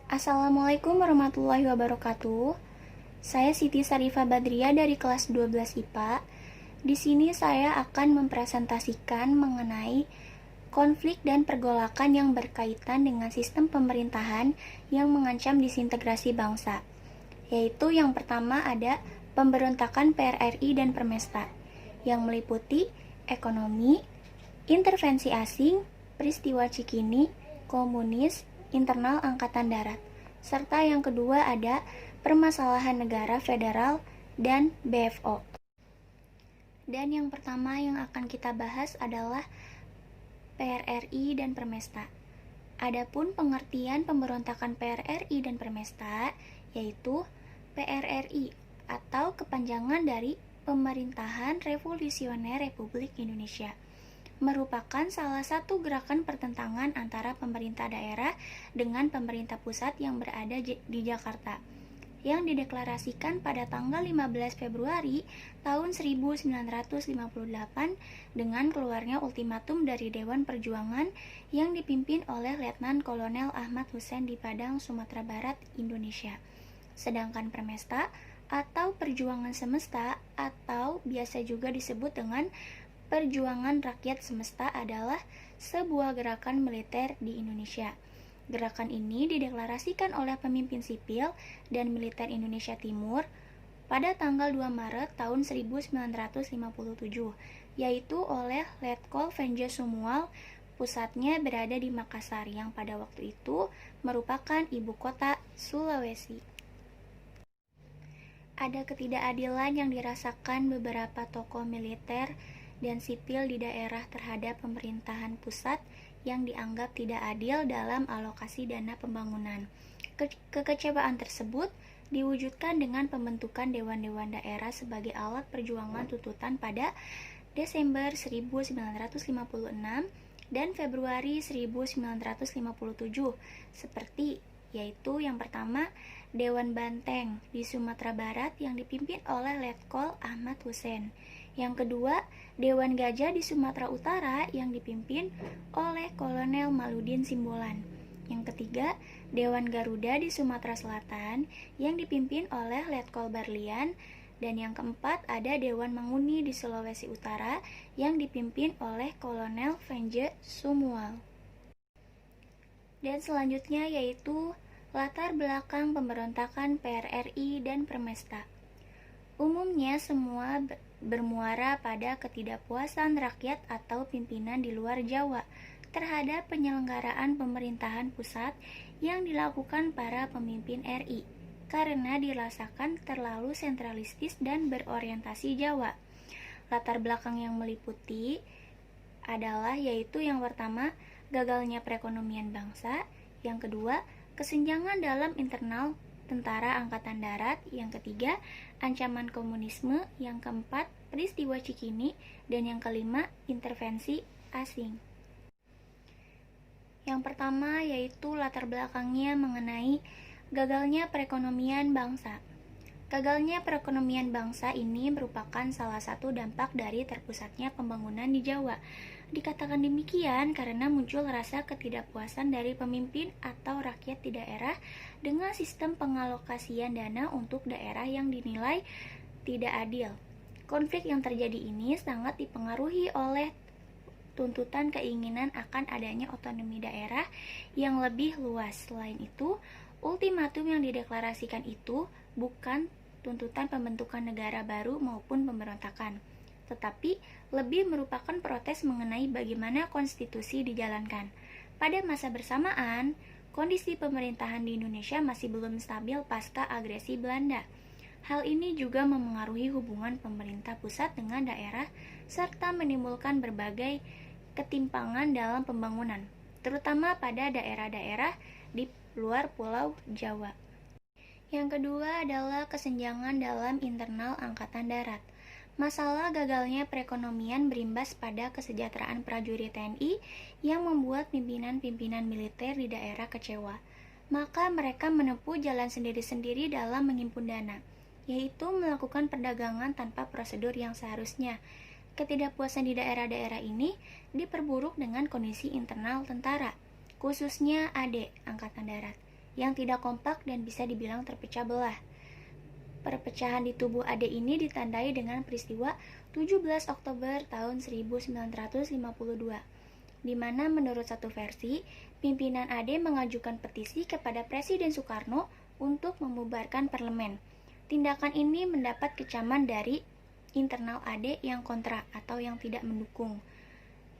Assalamualaikum warahmatullahi wabarakatuh. Saya Siti Sarifah Badriah dari kelas 12 IPA. Di sini saya akan mempresentasikan mengenai konflik dan pergolakan yang berkaitan dengan sistem pemerintahan yang mengancam disintegrasi bangsa. Yaitu yang pertama ada pemberontakan PRRI dan Permesta yang meliputi ekonomi, intervensi asing, peristiwa Cikini, komunis, internal Angkatan Darat. Serta yang kedua ada permasalahan negara federal dan BFO. Dan yang pertama yang akan kita bahas adalah PRRI dan Permesta. Adapun pengertian pemberontakan PRRI dan Permesta yaitu PRRI atau kepanjangan dari Pemerintahan Revolusioner Republik Indonesia, merupakan salah satu gerakan pertentangan antara pemerintah daerah dengan pemerintah pusat yang berada di Jakarta, yang dideklarasikan pada tanggal 15 Februari tahun 1958 dengan keluarnya ultimatum dari Dewan Perjuangan yang dipimpin oleh Letnan Kolonel Ahmad Hussein di Padang, Sumatera Barat, Indonesia. Sedangkan Permesta atau Perjuangan Semesta atau biasa juga disebut dengan Perjuangan Rakyat Semesta adalah sebuah gerakan militer di Indonesia. Gerakan ini dideklarasikan oleh pemimpin sipil dan militer Indonesia Timur pada tanggal 2 Maret tahun 1957, yaitu oleh Letkol Venja Sumual. Pusatnya berada di Makassar yang pada waktu itu merupakan ibu kota Sulawesi. Ada ketidakadilan yang dirasakan beberapa tokoh militer dan sipil di daerah terhadap pemerintahan pusat yang dianggap tidak adil dalam alokasi dana pembangunan. Kekecewaan tersebut diwujudkan dengan pembentukan dewan-dewan daerah sebagai alat perjuangan tuntutan pada Desember 1956 dan Februari 1957 seperti yaitu yang pertama Dewan Banteng di Sumatera Barat yang dipimpin oleh Letkol Ahmad Hussein. Yang kedua, Dewan Gajah di Sumatera Utara yang dipimpin oleh Kolonel Maludin Simbolan. Yang ketiga, Dewan Garuda di Sumatera Selatan yang dipimpin oleh Letkol Barlian. Dan yang keempat, ada Dewan Manguni di Sulawesi Utara yang dipimpin oleh Kolonel Venje Sumual. Dan selanjutnya yaitu latar belakang pemberontakan PRRI dan Permesta. Umumnya semua bermuara pada ketidakpuasan rakyat atau pimpinan di luar Jawa terhadap penyelenggaraan pemerintahan pusat yang dilakukan para pemimpin RI karena dirasakan terlalu sentralistis dan berorientasi Jawa. Latar belakang yang meliputi adalah yaitu yang pertama, gagalnya perekonomian bangsa, yang kedua, kesenjangan dalam internal Tentara Angkatan Darat, yang ketiga, ancaman komunisme, yang keempat, peristiwa Cikini, dan yang kelima, intervensi asing. Yang pertama yaitu latar belakangnya mengenai gagalnya perekonomian bangsa. Gagalnya perekonomian bangsa ini merupakan salah satu dampak dari terpusatnya pembangunan di Jawa. Dikatakan demikian karena muncul rasa ketidakpuasan dari pemimpin atau rakyat di daerah dengan sistem pengalokasian dana untuk daerah yang dinilai tidak adil. Konflik yang terjadi ini sangat dipengaruhi oleh tuntutan keinginan akan adanya otonomi daerah yang lebih luas. Selain itu, ultimatum yang dideklarasikan itu bukan tuntutan pembentukan negara baru maupun pemberontakan, tetapi lebih merupakan protes mengenai bagaimana konstitusi dijalankan. Pada masa bersamaan, kondisi pemerintahan di Indonesia masih belum stabil pasca agresi Belanda. Hal ini juga memengaruhi hubungan pemerintah pusat dengan daerah serta menimbulkan berbagai ketimpangan dalam pembangunan, terutama pada daerah-daerah di luar Pulau Jawa. Yang kedua adalah kesenjangan dalam internal Angkatan Darat. Masalah gagalnya perekonomian berimbas pada kesejahteraan prajurit TNI yang membuat pimpinan-pimpinan militer di daerah kecewa. Maka mereka menempuh jalan sendiri-sendiri dalam menghimpun dana, yaitu melakukan perdagangan tanpa prosedur yang seharusnya. Ketidakpuasan di daerah-daerah ini diperburuk dengan kondisi internal tentara, khususnya AD, Angkatan Darat, yang tidak kompak dan bisa dibilang terpecah belah. Perpecahan di tubuh AD ini ditandai dengan peristiwa 17 Oktober tahun 1952, di mana menurut satu versi, pimpinan AD mengajukan petisi kepada Presiden Soekarno untuk membubarkan parlemen. Tindakan ini mendapat kecaman dari internal AD yang kontra atau yang tidak mendukung.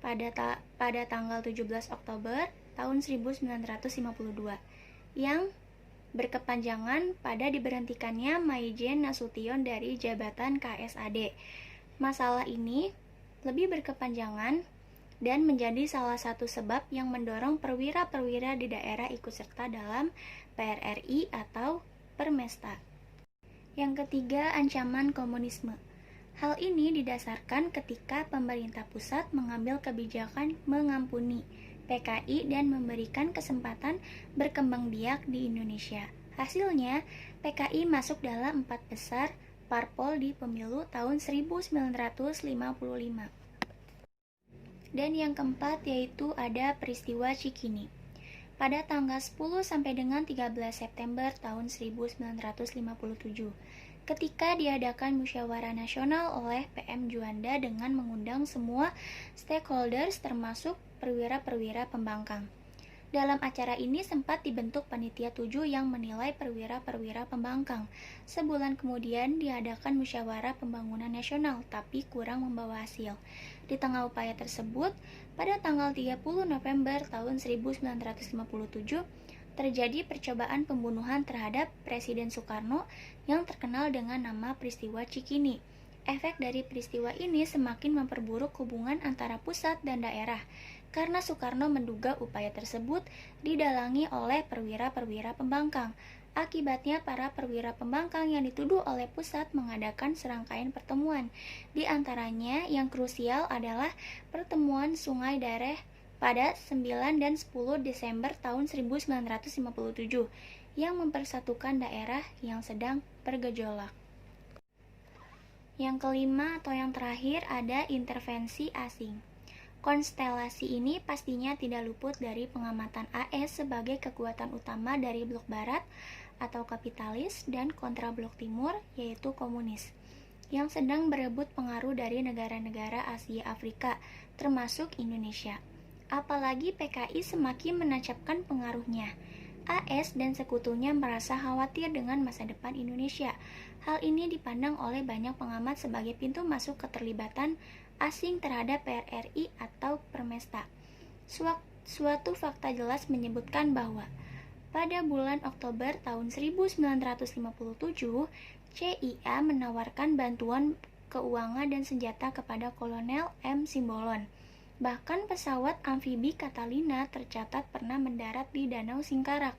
Pada tanggal 17 Oktober tahun 1952, yang berkepanjangan pada diberhentikannya Maijen Nasution dari jabatan KSAD. Masalah ini lebih berkepanjangan dan menjadi salah satu sebab yang mendorong perwira-perwira di daerah ikut serta dalam PRRI atau Permesta. Yang ketiga, ancaman komunisme. Hal ini didasarkan ketika pemerintah pusat mengambil kebijakan mengampuni PKI dan memberikan kesempatan berkembang biak di Indonesia. Hasilnya, PKI masuk dalam 4 besar parpol di pemilu tahun 1955. Dan yang keempat yaitu ada peristiwa Cikini. Pada tanggal 10 sampai dengan 13 September tahun 1957, ketika diadakan musyawarah nasional oleh PM Juanda dengan mengundang semua stakeholders termasuk perwira-perwira pembangkang. Dalam acara ini sempat dibentuk panitia 7 yang menilai perwira-perwira pembangkang. Sebulan kemudian diadakan musyawarah pembangunan nasional, tapi kurang membawa hasil. Di tengah upaya tersebut, pada tanggal 30 November tahun 1957, terjadi percobaan pembunuhan terhadap Presiden Soekarno yang terkenal dengan nama peristiwa Cikini. Efek dari peristiwa ini semakin memperburuk hubungan antara pusat dan daerah, karena Soekarno menduga upaya tersebut didalangi oleh perwira-perwira pembangkang. Akibatnya, para perwira pembangkang yang dituduh oleh pusat mengadakan serangkaian pertemuan. Di antaranya yang krusial adalah pertemuan Sungai Dareh pada 9 dan 10 Desember tahun 1957 yang mempersatukan daerah yang sedang bergejolak. Yang kelima atau yang terakhir ada intervensi asing. Konstelasi ini pastinya tidak luput dari pengamatan AS sebagai kekuatan utama dari blok barat atau kapitalis dan kontra blok timur yaitu komunis, yang sedang berebut pengaruh dari negara-negara Asia Afrika termasuk Indonesia. Apalagi PKI semakin menancapkan pengaruhnya. AS dan sekutunya merasa khawatir dengan masa depan Indonesia. Hal ini dipandang oleh banyak pengamat sebagai pintu masuk keterlibatan asing terhadap PRRI atau Permesta. Suatu fakta jelas menyebutkan bahwa pada bulan Oktober tahun 1957, CIA menawarkan bantuan keuangan dan senjata kepada Kolonel M. Simbolon. Bahkan pesawat amfibi Catalina tercatat pernah mendarat di Danau Singkarak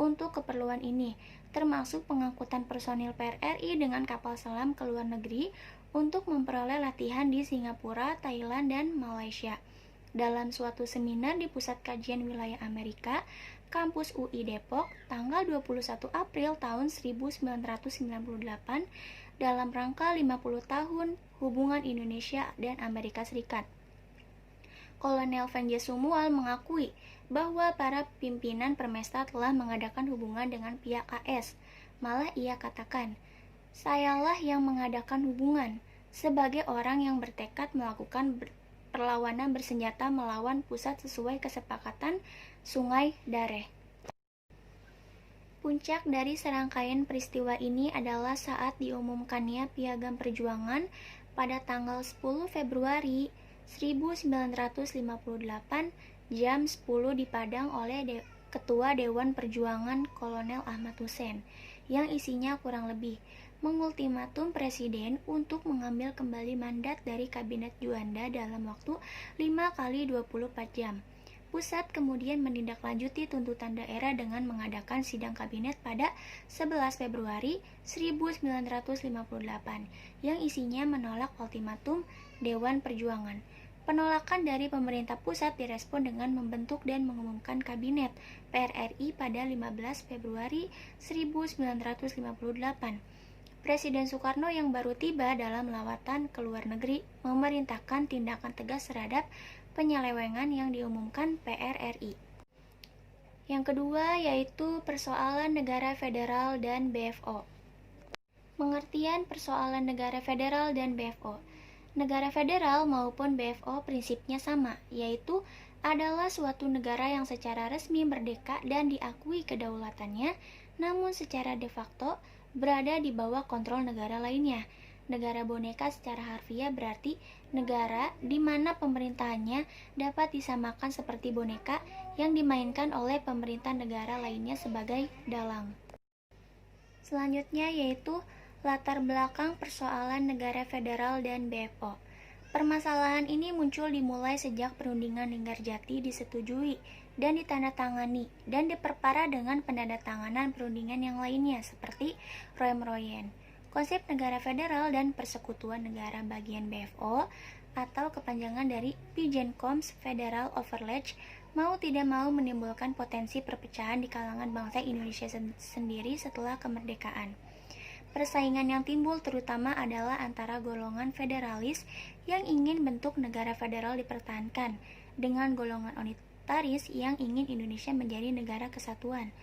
untuk keperluan ini, termasuk pengangkutan personil PRRI dengan kapal selam ke luar negeri untuk memperoleh latihan di Singapura, Thailand, dan Malaysia. Dalam suatu seminar di Pusat Kajian Wilayah Amerika, kampus UI Depok, tanggal 21 April tahun 1998, dalam rangka 50 tahun hubungan Indonesia dan Amerika Serikat. Kolonel Venje Sumual mengakui bahwa para pimpinan Permesta telah mengadakan hubungan dengan pihak AS. Malah ia katakan, "Sayalah yang mengadakan hubungan sebagai orang yang bertekad melakukan perlawanan bersenjata melawan pusat sesuai kesepakatan Sungai Dareh." Puncak dari serangkaian peristiwa ini adalah saat diumumkannya Piagam Perjuangan pada tanggal 10 Februari 1958 jam 10 di Padang oleh Ketua Dewan Perjuangan Kolonel Ahmad Hussein, yang isinya kurang lebih mengultimatum Presiden untuk mengambil kembali mandat dari Kabinet Juanda dalam waktu 5 kali 24 jam. Pusat kemudian menindaklanjuti tuntutan daerah dengan mengadakan sidang kabinet pada 11 Februari 1958 yang isinya menolak ultimatum Dewan Perjuangan. Penolakan dari pemerintah pusat direspon dengan membentuk dan mengumumkan kabinet PRRI pada 15 Februari 1958. Presiden Soekarno yang baru tiba dalam lawatan ke luar negeri memerintahkan tindakan tegas terhadap penyelewengan yang diumumkan PRRI. Yang kedua yaitu persoalan negara federal dan BFO. Pengertian persoalan negara federal dan BFO. Negara federal maupun BFO prinsipnya sama, yaitu adalah suatu negara yang secara resmi merdeka dan diakui kedaulatannya, namun secara de facto berada di bawah kontrol negara lainnya. Negara boneka secara harfiah berarti negara di mana pemerintahannya dapat disamakan seperti boneka yang dimainkan oleh pemerintah negara lainnya sebagai dalang. Selanjutnya yaitu latar belakang persoalan negara federal dan BFO. Permasalahan ini muncul dimulai sejak perundingan Linggarjati disetujui dan ditandatangani dan diperparah dengan penandatanganan perundingan yang lainnya seperti Roem-Royen. Konsep negara federal dan persekutuan negara bagian BFO atau kepanjangan dari Pigeoncombs Federal Overlap mau tidak mau menimbulkan potensi perpecahan di kalangan bangsa Indonesia sendiri setelah kemerdekaan. Persaingan yang timbul terutama adalah antara golongan federalis yang ingin bentuk negara federal dipertahankan dengan golongan unitaris yang ingin Indonesia menjadi negara kesatuan.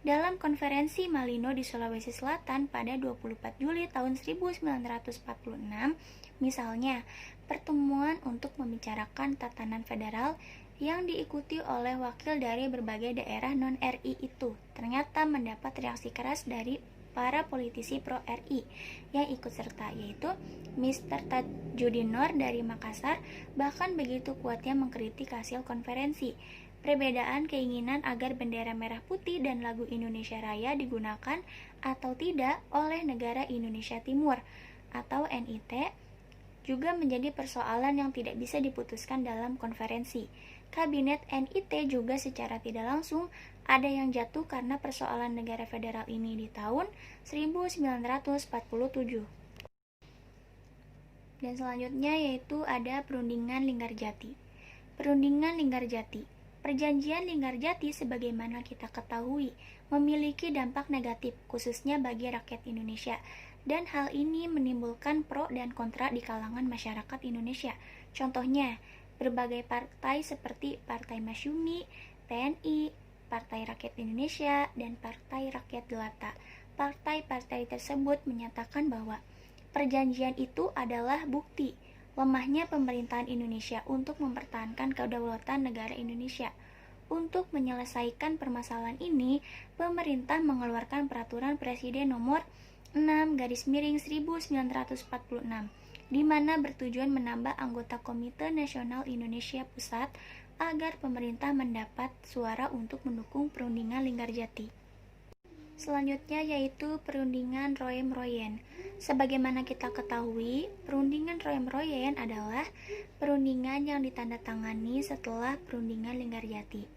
Dalam konferensi Malino di Sulawesi Selatan pada 24 Juli tahun 1946, misalnya, pertemuan untuk membicarakan tatanan federal yang diikuti oleh wakil dari berbagai daerah non-RI itu ternyata mendapat reaksi keras dari para politisi pro-RI yang ikut serta, yaitu Mr. Tajudinor dari Makassar bahkan begitu kuatnya mengkritik hasil konferensi. Perbedaan keinginan agar bendera merah putih dan lagu Indonesia Raya digunakan atau tidak oleh negara Indonesia Timur atau NIT juga menjadi persoalan yang tidak bisa diputuskan dalam konferensi. Kabinet NIT juga secara tidak langsung ada yang jatuh karena persoalan negara federal ini di tahun 1947. Dan selanjutnya yaitu ada Perundingan Linggarjati. Perundingan Linggarjati. Perjanjian Linggarjati sebagaimana kita ketahui memiliki dampak negatif khususnya bagi rakyat Indonesia dan hal ini menimbulkan pro dan kontra di kalangan masyarakat Indonesia. Contohnya, berbagai partai seperti Partai Masyumi, PNI, Partai Rakyat Indonesia, dan Partai Rakyat Jelata. Partai-partai tersebut menyatakan bahwa perjanjian itu adalah bukti lemahnya pemerintahan Indonesia untuk mempertahankan kedaulatan negara Indonesia. Untuk menyelesaikan permasalahan ini, pemerintah mengeluarkan peraturan Presiden nomor 6/1946, di mana bertujuan menambah anggota Komite Nasional Indonesia Pusat agar pemerintah mendapat suara untuk mendukung perundingan Linggarjati. Selanjutnya yaitu perundingan Roem-Royen. Sebagaimana kita ketahui, perundingan Roem-Royen adalah perundingan yang ditandatangani setelah perundingan Linggarjati.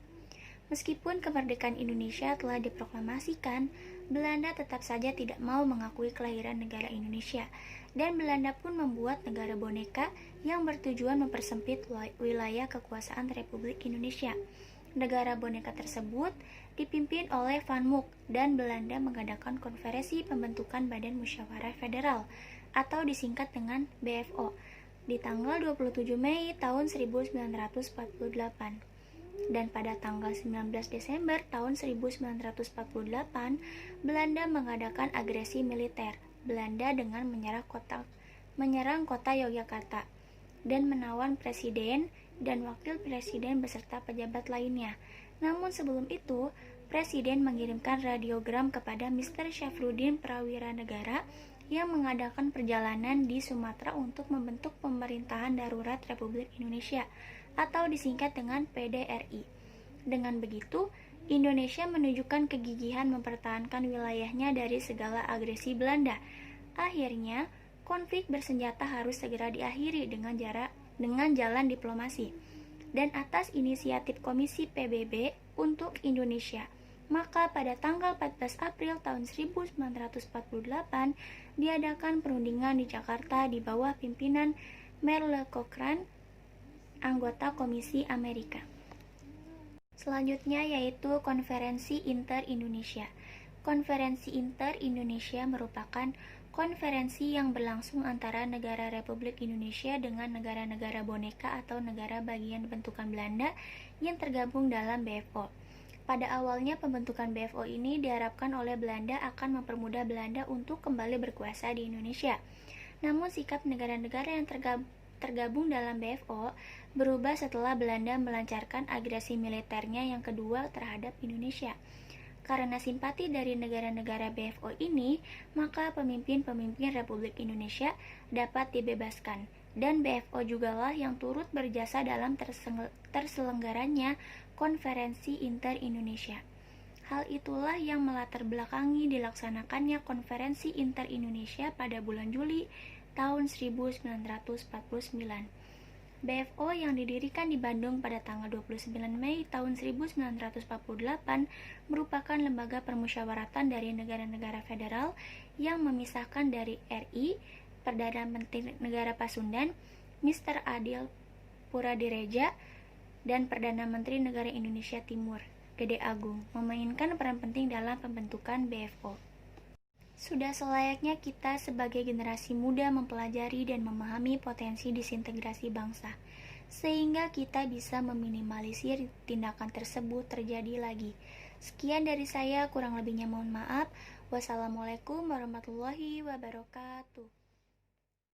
Meskipun kemerdekaan Indonesia telah diproklamasikan, Belanda tetap saja tidak mau mengakui kelahiran negara Indonesia, dan Belanda pun membuat negara boneka yang bertujuan mempersempit wilayah kekuasaan Republik Indonesia. Negara boneka tersebut dipimpin oleh Van Mook dan Belanda mengadakan konferensi pembentukan Badan Musyawarah Federal atau disingkat dengan BFO di tanggal 27 Mei tahun 1948. Dan pada tanggal 19 Desember tahun 1948, Belanda mengadakan agresi militer Belanda dengan menyerang kota Yogyakarta dan menawan presiden dan wakil presiden beserta pejabat lainnya. Namun sebelum itu, presiden mengirimkan radiogram kepada Mr. Syafruddin Prawiranegara yang mengadakan perjalanan di Sumatera untuk membentuk pemerintahan darurat Republik Indonesia atau disingkat dengan PDRI. Dengan begitu, Indonesia menunjukkan kegigihan mempertahankan wilayahnya dari segala agresi Belanda. Akhirnya, konflik bersenjata harus segera diakhiri dengan jalan diplomasi. Dan atas inisiatif Komisi PBB untuk Indonesia, maka pada tanggal 14 April tahun 1948 diadakan perundingan di Jakarta di bawah pimpinan Merle Cochrane, anggota Komisi Amerika. Selanjutnya yaitu Konferensi Inter-Indonesia. Konferensi Inter-Indonesia merupakan konferensi yang berlangsung antara negara Republik Indonesia dengan negara-negara boneka atau negara bagian bentukan Belanda yang tergabung dalam BFO. Pada awalnya pembentukan BFO ini diharapkan oleh Belanda akan mempermudah Belanda untuk kembali berkuasa di Indonesia. Namun sikap negara-negara yang tergabung dalam BFO berubah setelah Belanda melancarkan agresi militernya yang kedua terhadap Indonesia. Karena simpati dari negara-negara BFO ini, maka pemimpin-pemimpin Republik Indonesia dapat dibebaskan. Dan BFO jugalah yang turut berjasa dalam terselenggaranya Konferensi Inter-Indonesia. Hal itulah yang melatar belakangi dilaksanakannya Konferensi Inter-Indonesia pada bulan Juli tahun 1949. BFO yang didirikan di Bandung pada tanggal 29 Mei tahun 1948 merupakan lembaga permusyawaratan dari negara-negara federal yang memisahkan dari RI, Perdana Menteri Negara Pasundan, Mr. Adil Puradireja, dan Perdana Menteri Negara Indonesia Timur, Gede Agung, memainkan peran penting dalam pembentukan BFO. Sudah selayaknya kita sebagai generasi muda mempelajari dan memahami potensi disintegrasi bangsa, sehingga kita bisa meminimalisir tindakan tersebut terjadi lagi. Sekian dari saya, kurang lebihnya mohon maaf. Wassalamualaikum warahmatullahi wabarakatuh.